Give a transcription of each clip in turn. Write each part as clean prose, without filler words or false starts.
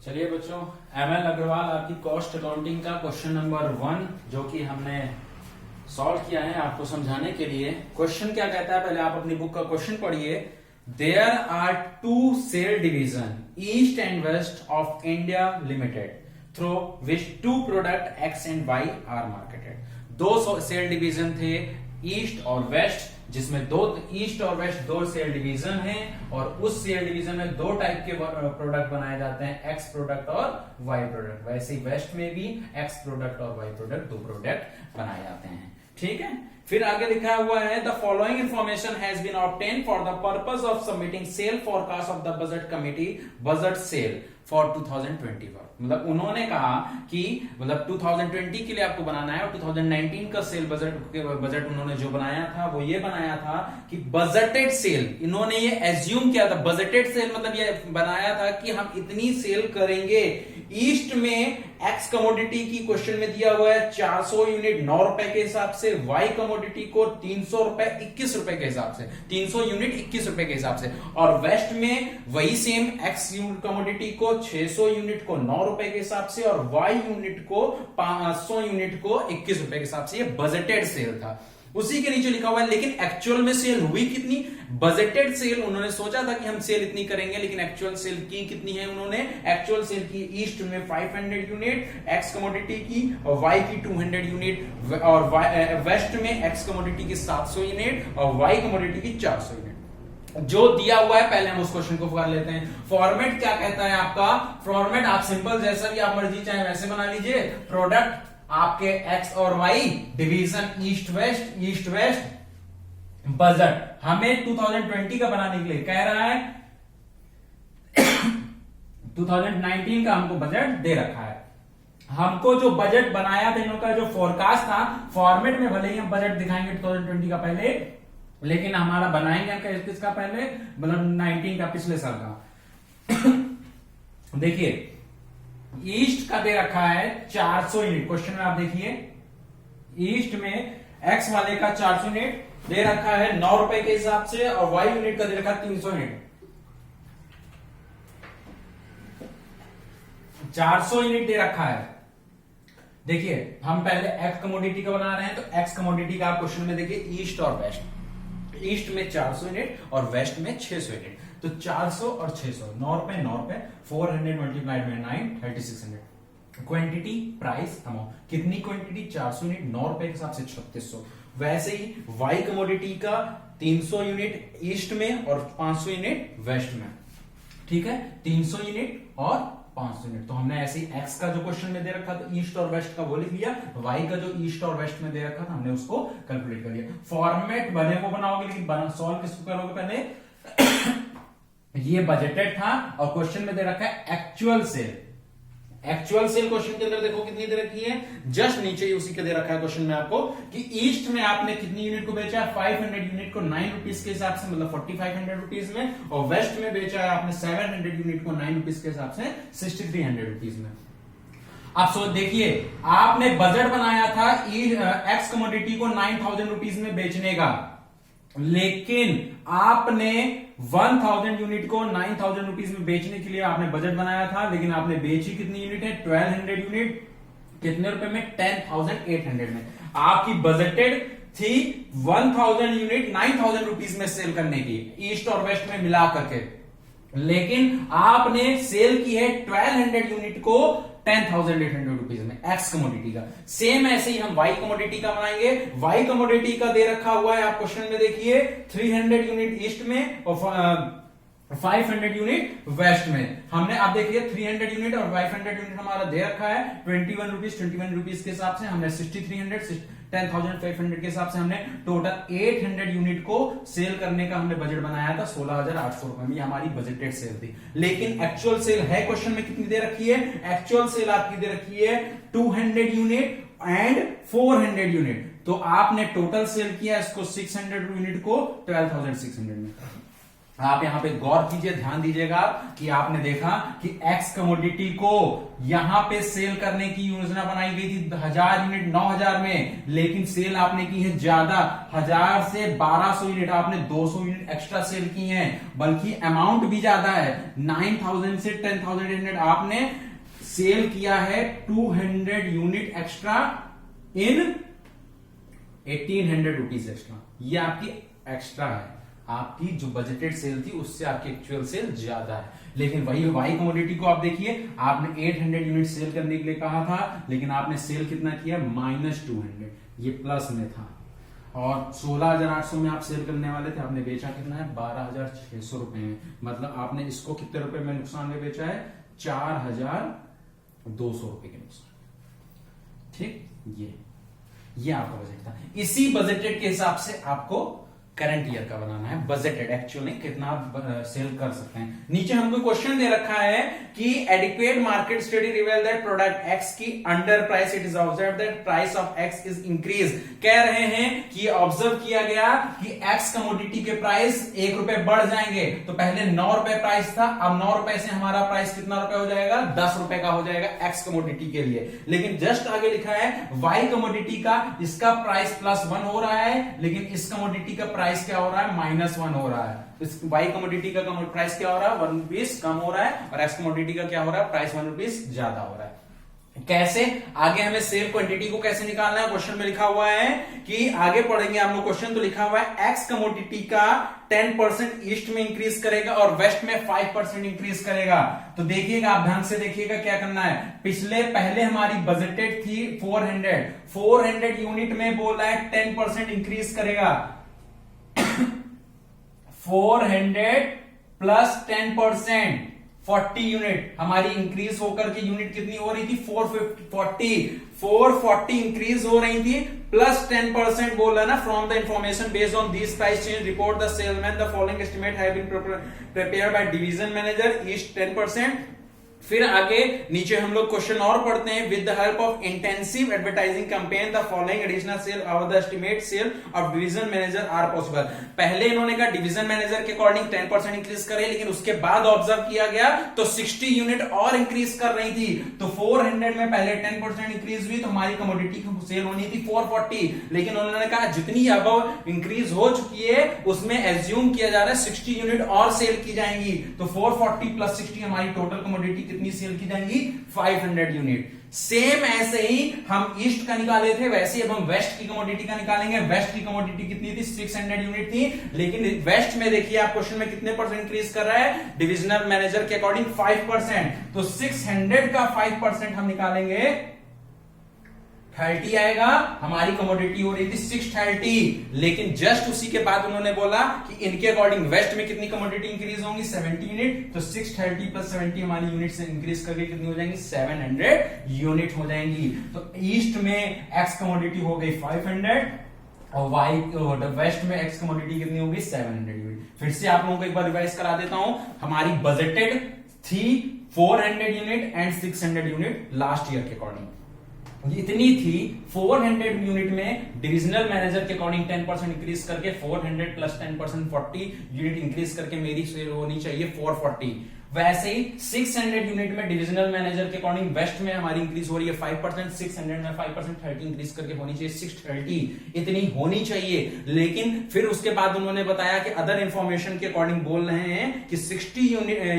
चलिए बच्चों, एमएल अग्रवाल आपकी कॉस्ट अकाउंटिंग का क्वेश्चन नंबर 1 जो कि हमने सॉल्व किया है आपको समझाने के लिए। क्वेश्चन क्या कहता है, पहले आप अपनी बुक का क्वेश्चन पढ़िए। There are two sale division east and west of India limited through which two product X and Y are marketed. दो सेल डिवीजन थे, ईस्ट और वेस्ट, जिसमें दो ईस्ट और वेस्ट दो सेल डिवीजन हैं और उस सेल डिवीजन में दो टाइप के प्रोडक्ट बनाए जाते हैं, एक्स प्रोडक्ट और वाई प्रोडक्ट। वैसे ही वेस्ट में भी एक्स प्रोडक्ट और वाई प्रोडक्ट दो प्रोडक्ट बनाए जाते हैं। ठीक है, फिर आगे लिखा हुआ है the following information has been obtain for the purpose of submitting sale forecast of the budget committee budget sale for 2021। मतलब उन्होंने कहा कि मतलब 2020 के लिए आपको बनाना है और 2019 का सेल बजट उन्होंने जो बनाया था वो ये बनाया था कि बजटेड सेल, इन्होंने ये एज्यूम किया था। बजटेड सेल मतलब ये बनाया था कि हम इतनी सेल करेंगे। ईस्ट में एक्स कमोडिटी की क्वेश्चन में दिया हुआ है 400 यूनिट 9 रुपए के हिसाब से, वाई कमोडिटी को 300 रुपए 21 रुपए के हिसाब से, 300 यूनिट 21 रुपए के हिसाब से। और वेस्ट में वही सेम एक्स कमोडिटी को 600 यूनिट को 9 रुपए के हिसाब से और वाई यूनिट को 500 यूनिट को 21 रुपए के हिसाब से। ये बजटेड सेल था। उसी के नीचे लिखा हुआ है लेकिन एक्चुअल में सेल हुई कितनी। बजटेड सेल उन्होंने सोचा था कि हम सेल इतनी करेंगे, लेकिन एक्चुअल सेल की कितनी है, उन्होंने एक्चुअल सेल की ईस्ट में 500 यूनिट एक्स कमोडिटी की और वाई की 200 यूनिट और वेस्ट में एक्स कमोडिटी की 700 यूनिट और वाई कमोडिटी की 400 यूनिट जो दिया हुआ है। पहले हम उस क्वेश्चन को कर लेते हैं। फॉर्मेट क्या कहता है आपका, फॉर्मेट आप सिंपल जैसा भी आप मर्जी चाहे वैसे बना लीजिए। प्रोडक्ट आपके एक्स और Y, division east west, budget हमें 2020 का बनाने के लिए कह रहा है 2019 का हमको बजट दे रखा है। हमको जो बजट बनाया था इनका जो फोरकास्ट था, फॉर्मेट में भले ही हम बजट दिखाएंगे 2020 का पहले, लेकिन हमारा बनाएंगे हम किसका पहले, मतलब 19 का, पिछले साल का। देखिए ईस्ट का दे रखा है 400 यूनिट, क्वेश्चन में आप देखिए ईस्ट में एक्स वाले का 400 यूनिट दे रखा है 9 रुपए के हिसाब से और वाई यूनिट का दे रखा है 300 यूनिट। 400 यूनिट दे रखा है। देखिए हम पहले एक्स कमोडिटी का बना रहे हैं, तो एक्स कमोडिटी का आप क्वेश्चन में देखिए ईस्ट और वेस्ट। ईस्ट में 400 यूनिट और वेस्ट में 600 यूनिट। तो 400 और 600, 9 रुपए 9 रुपए, 400 multiplied by 9, 3600। Quantity price amount, कितनी क्वांटिटी, 400 यूनिट 9 रुपए के हिसाब से 3600। वैसे ही वाई कमोडिटी का 300 यूनिट ईस्ट में और 500 यूनिट वेस्ट में। ठीक है, 300 यूनिट और 500 यूनिट। तो हमने ऐसे ही एक्स का जो क्वेश्चन में दे रखा था ईस्ट और वेस्ट का वो लिख लिया, वाई का जो ईस्ट और वेस्ट में दे रखा था हमने उसको कैलकुलेट कर लिया। फॉर्मेट भले को बनाओगे लेकिन सॉल्व किसको करोगे पहले। ये बजटेड था और क्वेश्चन में दे रखा है actual sale. Actual sale question के अंदर देखो कितनी दे रखी है, जस्ट नीचे ही उसी के दे रखा है क्वेश्चन में आपको कि ईस्ट में आपने कितनी यूनिट को बेचा है, 500 यूनिट को 9 रुपीज के हिसाब से, मतलब 4500 रुपीज में, और वेस्ट में बेचा है आपने 700 यूनिट को 9 रुपीज के हिसाब से 6300 रुपीज में। आप सोच देखिए, आपने बजट बनाया था एक्स कमोडिटी को 9000 रुपीज में बेचने का, लेकिन आपने 1000 यूनिट को 9000 रुपीज में बेचने के लिए आपने बजट बनाया था, लेकिन आपने बेची कितनी यूनिट है, 1200 यूनिट। कितने रुपए में, 10800 में। आपकी बजटेड थी 1000 यूनिट 9000 रुपीज में सेल करने की, ईस्ट और वेस्ट में मिला करके, लेकिन आपने सेल की है 1200 यूनिट को 10,800 रुपीज में एक्स कमोडिटी का। सेम ऐसे ही हम वाई कमोडिटी का बनाएंगे। वाई कमोडिटी का दे रखा हुआ है आप क्वेश्चन में देखिए 300 यूनिट ईस्ट में और 500 यूनिट वेस्ट में। हमने आप देखिए 300 यूनिट और 500 यूनिट हमारा दे रखा है 21 रुपीज के हिसाब से। हमने 6300 10,500 के हिसाब से हमने टोटल 800 यूनिट को सेल करने का हमने बजट बनाया था 16,800 रुपए में। ये हमारी बजटेड सेल थी, लेकिन एक्चुअल सेल है क्वेश्चन में कितनी दे रखी है, एक्चुअल सेल आपकी दे रखी है 200 यूनिट एंड 400 यूनिट। तो आपने टोटल सेल किया इसको 600 यूनिट को 12,600 में। आप यहां पे गौर कीजिए, ध्यान दीजिएगा कि आपने देखा कि एक्स कमोडिटी को यहां पे सेल करने की योजना बनाई गई थी 1000 यूनिट 9000 में, लेकिन सेल आपने की है ज्यादा, 1000 से 1200 यूनिट, आपने 200 यूनिट एक्स्ट्रा सेल की हैं, बल्कि अमाउंट भी ज्यादा है, 9000 से 10,000 यूनिट आपने सेल किया है, 200 यूनिट एक्स्ट्रा इन 1800 रुपीज एक्स्ट्रा। ये आपकी एक्स्ट्रा है, आपकी जो बजटेड सेल थी उससे आपकी एक्चुअल सेल ज्यादा है। लेकिन वही वाई कमोडिटी को आप देखिए, आपने 800 यूनिट सेल करने के लिए कहा था, लेकिन आपने सेल कितना किया, -200, ये प्लस में था, और 16,800 में आप सेल करने वाले थे, आपने बेचा कितना है, 12,600 रुपए में, मतलब आपने इसको कितने रुपए में नुकसान में बेचा है, 4,200 रुपए के नुकसान। ठीक, ये आपका बजट था। इसी बजटेड के हिसाब से आपको करंट ईयर का बनाना है, बजटेड, एक्चुअली कितना आप सेल कर सकते हैं। नीचे हमको क्वेश्चन दे रखा है कि adequate market study reveal that product X की under price, it is observe that price of X is increase. कह रहे हैं कि ऑब्जर्व किया गया कि एक्स कमोडिटी के प्राइस 1 रुपए बढ़ जाएंगे, तो पहले 9 रुपए प्राइस था, अब 9 रुपए से हमारा प्राइस कितना रुपए हो जाएगा, 10 रुपए का हो जाएगा एक्स कमोडिटी के लिए। लेकिन जस्ट आगे लिखा है वाई कमोडिटी का, इसका प्राइस +1 हो रहा है, लेकिन इस कमोडिटी का प्राइस क्या हो रहा है, -1 हो रहा है। इस वाई कमोडिटी का प्राइस क्या हो रहा है, 1 रुपीज कम हो रहा है, और एक्स कमोडिटी का क्या हो रहा है, प्राइस 1 रुपीज ज्यादा हो रहा है। कैसे, आगे हमें सेल क्वांटिटी को कैसे निकालना है, क्वेश्चन में लिखा हुआ है कि आगे पढ़ेंगे हम लोग, क्वेश्चन तो लिखा हुआ है एक्स कमोडिटी का 10% ईस्ट में इंक्रीज करेगा और वेस्ट में 5% इंक्रीज करेगा। तो देखिएगा, आप ध्यान से देखिएगा क्या करना है, पहले हमारी बजटेड थी 400 यूनिट में बोला है 10% इंक्रीज करेगा, 400 प्लस 10%, 40 यूनिट हमारी इंक्रीज होकर के यूनिट कितनी हो रही थी, 440 इंक्रीज हो रही थी, प्लस 10% बोला ना, from the information based on this price change report the salesman the following estimate have been prepared by division manager east 10%। फिर आगे नीचे हम लोग क्वेश्चन और पढ़ते हैं, with the help of intensive advertising campaign the following additional sale और the estimate sale of division manager are possible. पहले इन्होंने कहा डिवीजन मैनेजर के अकॉर्डिंग 10% इंक्रीज करे, लेकिन उसके बाद ऑब्जर्व किया गया तो 60 यूनिट और इंक्रीज कर रही थी, तो 400 में पहले 10% इंक्रीज हुई, तो हमारी कमोडिटी की सेल होनी थी 440, लेकिन उन्होंने कहा जितनी अब इंक्रीज हो चुकी है उसमें एज्यूम किया जा रहा है 60 यूनिट और सेल की जाएंगी, तो 440 प्लस 60 हमारी टोटल कमोडिटी कितनी सेल की जाएंगी, 500 यूनिट। सेम ऐसे ही हम ईस्ट का निकाले थे, वैसे ही अब हम वेस्ट की कमोडिटी का निकालेंगे। वेस्ट की कमोडिटी कितनी थी, 600 यूनिट थी, लेकिन वेस्ट में देखिए आप क्वेश्चन में कितने % इंक्रीज कर रहा है, डिविजनल मैनेजर के अकॉर्डिंग 5%, तो 600 का 5% हम निकालेंगे 30 आएगा, हमारी कमोडिटी हो रही थी 630, लेकिन जस्ट उसी के बाद उन्होंने बोला कि इनके अकॉर्डिंग वेस्ट में कितनी कमोडिटी इंक्रीज होंगी, 70 यूनिट, तो 630 प्लस 70 हमारी यूनिट से इंक्रीज करके कितनी हो जाएंगी, 700 यूनिट हो जाएंगी। तो ईस्ट में एक्स कमोडिटी हो गई 500 और वेस्ट में एक्स कमोडिटी कितनी होगी, 700 यूनिट। फिर से आप लोगों को एक बार रिवाइज करा देता हूं, हमारी बजटेड थी 400 unit and 600 unit last year के अकॉर्डिंग, इतनी थी। 400 यूनिट में डिविजनल मैनेजर के अकॉर्डिंग 10% इंक्रीज करके 400 प्लस 10% 40 यूनिट इंक्रीज करके मेरी सेल होनी चाहिए 440। वैसे ही 600 यूनिट में डिविजनल मैनेजर के अकॉर्डिंग वेस्ट में हमारी इंक्रीज हो रही है 5%, 600 में 5% 30 इंक्रीज करके होनी चाहिए 630, इतनी होनी चाहिए। लेकिन फिर उसके बाद उन्होंने बताया कि अदर इंफॉर्मेशन के अकॉर्डिंग बोल रहे हैं कि 60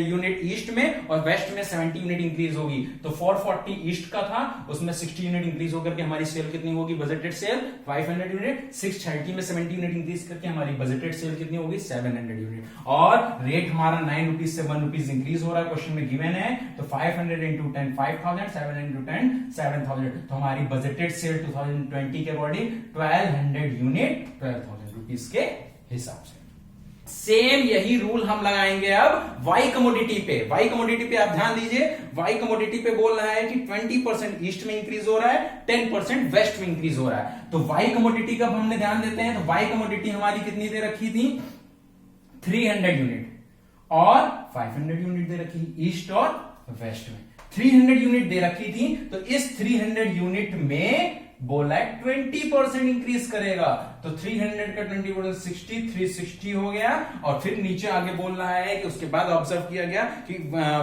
यूनिट ईस्ट में और वेस्ट में 70 यूनिट इंक्रीज होगी, तो 440 ईस्ट का था, उसमें 60 यूनिट इंक्रीज होकर के हमारी सेल कितनी होगी, बजटेड सेल 500 यूनिट, 630 में 70 यूनिट इंक्रीज करके हमारी बजटेड सेल कितनी होगी, 700 यूनिट, और रेट हमारा 9 रुपीज से 1 रुपीज इंक्रीज हो रहा है, क्वेश्चन में गिवन है, तो 500 इंटू 10 5000, 700 इंटू 10 7000, तो हमारी बजटेड सेल 2020 के अकॉर्डिंग 1200 यूनिट 12,000 रुपीज के हिसाब से। सेम यही रूल हम लगाएंगे अब वाई कमोडिटी पे। वाई कमोडिटी पे आप ध्यान दीजिए, वाई कमोडिटी पे बोल रहा है कि 20% ईस्ट में इंक्रीज हो रहा है, 10% वेस्ट में इंक्रीज हो रहा है। तो वाई कमोडिटी का हमने ध्यान देते हैं, तो वाई कमोडिटी हमारी कितनी दे रखी थी, 300 यूनिट और 500 यूनिट दे रखी ईस्ट और वेस्ट में। 300 यूनिट दे रखी थी, तो इस 300 यूनिट में बोला है 20% इंक्रीज करेगा, तो 300 का 20% 60, 360 हो गया। और फिर नीचे आगे बोल रहा है कि उसके बाद ऑब्जर्व किया गया कि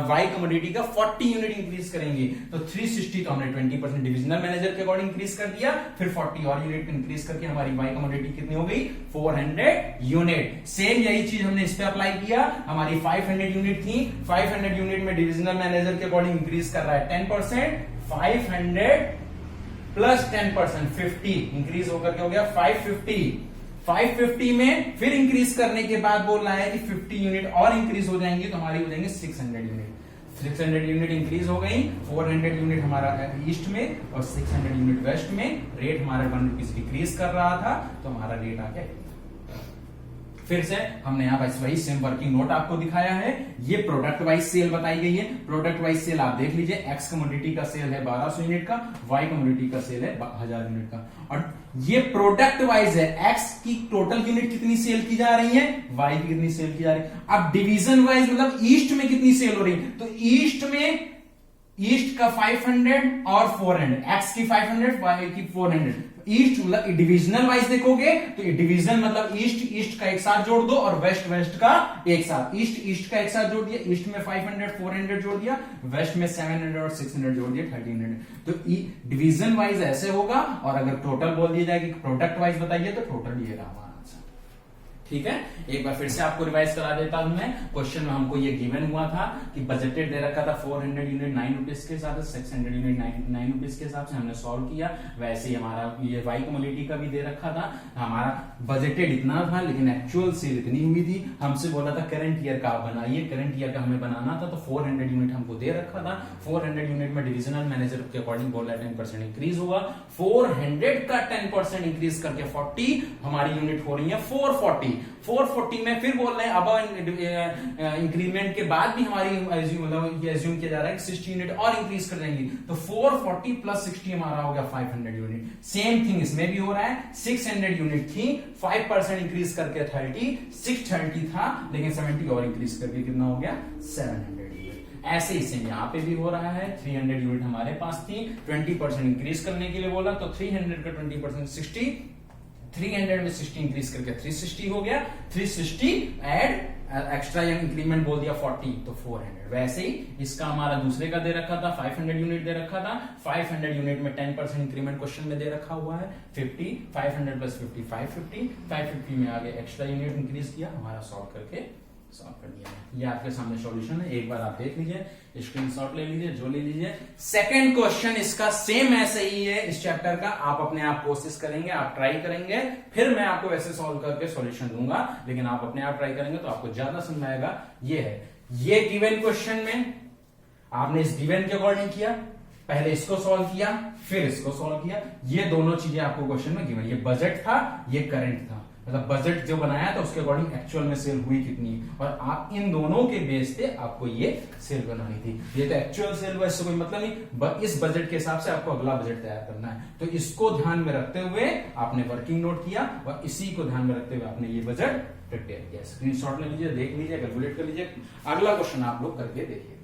वाई कमोडिटी का 40 यूनिट इंक्रीज करेंगे, तो 360 तो हमने 20% डिविजनल मैनेजर के अकॉर्डिंग इंक्रीज कर दिया, फिर 40 और यूनिट इंक्रीज करके हमारी वाई कमोडिटी कितनी हो गई 400 यूनिट। सेम यही चीज हमने इस पे अप्लाई किया, हमारी 500 यूनिट थी, 500 यूनिट में डिविजनल मैनेजर के अकॉर्डिंग इंक्रीज कर रहा है 10%, 500 प्लस 10% 50 इंक्रीज होकर के हो गया 550। 550 में फिर इंक्रीज करने के बाद बोल रहा है कि 50 यूनिट और इंक्रीज हो जाएंगे, तो हमारी हो जाएंगे 600 यूनिट। 600 यूनिट इंक्रीज हो गई, 400 यूनिट हमारा ईस्ट में और 600 यूनिट वेस्ट में। रेट हमारा 1 रुपीज डिक्रीज कर रहा था, तो हमारा रेट आ गया। फिर से हमने यहाँ बस वही सेम वर्किंग नोट आपको दिखाया है। ये प्रोडक्ट वाइज सेल बताई गई है। प्रोडक्ट वाइज सेल आप देख लीजिए, एक्स कमोडिटी का सेल है 1200 यूनिट का, वाई कमोडिटी का सेल है 1000 यूनिट का। और ये प्रोडक्ट वाइज है, एक्स की टोटल यूनिट कितनी सेल की जा रही है, वाई की कितनी सेल की जा रही है। अब डिवीजन वाइज मतलब ईस्ट में कितनी सेल हो रही है, तो ईस्ट का 500 और 400, एक्स की 500, वाई की 400। ईस्ट मतलब डिविजनल वाइज देखोगे तो डिवीजन मतलब ईस्ट का एक साथ जोड़ दो और वेस्ट का एक साथ। ईस्ट का एक साथ जोड़ दिया, ईस्ट में 500 400 जोड़ दिया, वेस्ट में 700 और 600 जोड़ दिया 1300। तो डिवीजन वाइज ऐसे होगा। और अगर टोटल बोल दिया जाए कि प्रोडक्ट वाइज बताइए तो टोटल ये रहा हमारा आंसर। ठीक है, एक बार फिर से आपको रिवाइज करा देता हूं मैं। क्वेश्चन में हमको ये गिवन हुआ था कि बजटेड दे रखा था 400 यूनिट 9 रुपीज के हिसाब से, 600 यूनिट 9 रुपीज के हिसाब से हमने सॉल्व किया। वैसे ही हमारा ये वाई कमोडिटी का भी दे रखा था, हमारा बजटेड इतना था लेकिन एक्चुअल सेल इतनी हुई थी। हमसे बोला था करंट ईयर का आप बनाइए, करंट ईयर का हमें बनाना था, तो 400 यूनिट हमको दे रखा था। 400 यूनिट में डिविजनल मैनेजर के अकॉर्डिंग बोला 10% इंक्रीज हुआ। 400 का 10% इंक्रीज करके 40 हमारी यूनिट हो रही है 440। 440 में फिर बोल रहे हैं अब इंक्रीमेंट के बाद भी हमारी मतलब ये एज्यूम किया जा रहा है कि 60 यूनिट और इंक्रीज कर देंगे, तो 440 प्लस 60 हमारा हो गया 500 यूनिट। सेम थिंग इसमें भी हो रहा है, 600 यूनिट थी, 5% इंक्रीज करके 30, 630 था लेकिन 70 और इंक्रीज करके कितना हो गया 700 यूनिट। ऐसे ही सेम यहाँ पे भी हो रहा है। 300 यूनिट हमारे पास थी, 20% इंक्रीज करने के लिए बोला, तो 300 का 20% 60, 300 में 60 इंक्रीज करके 360 हो गया। 360 एड एक्स्ट्रा इंक्रीमेंट बोल दिया 40, तो 400। वैसे ही इसका हमारा दूसरे का दे रखा था 500 यूनिट दे रखा था। 500 यूनिट में 10% इंक्रीमेंट क्वेश्चन में दे रखा हुआ है 50, 500 प्लस 50 550, 550 में आगे एक्स्ट्रा यूनिट इंक्रीज किया, हमारा सॉल्व करके सॉल्व कर दिया। ये आपके सामने सॉल्यूशन है, एक बार आप देख लीजिए, स्क्रीनशॉट ले लीजिए, जो ले लीजिए। सेकंड क्वेश्चन इसका सेम ऐसे ही है इस चैप्टर का। आप अपने आप कोशिश करेंगे, आप ट्राई करेंगे, फिर मैं आपको वैसे सॉल्व करके सॉल्यूशन दूंगा, लेकिन आप अपने आप ट्राई करेंगे तो आपको ज्यादा समझ आएगा। ये है, ये गिवन क्वेश्चन में आपने इस गिवन के अकॉर्डिंग किया, पहले इसको सॉल्व किया फिर इसको सॉल्व किया। ये दोनों चीजें आपको क्वेश्चन में गिवन, ये बजट था, ये करंट था, मतलब बजट जो बनाया था उसके अकॉर्डिंग एक्चुअल में सेल हुई कितनी, और आप इन दोनों के बेस पे आपको ये सेल बनानी थी। ये तो एक्चुअल सेल हुआ, इससे कोई मतलब नहीं, इस बजट के हिसाब से आपको अगला बजट तैयार करना है। तो इसको ध्यान में रखते हुए आपने वर्किंग नोट किया और इसी को ध्यान में रखते हुए आपने ये बजट प्रिपेयर किया। स्क्रीनशॉट ले लीजिए, देख लीजिए, कैलकुलेट कर लीजिए। अगला क्वेश्चन आप लोग करके देखिए।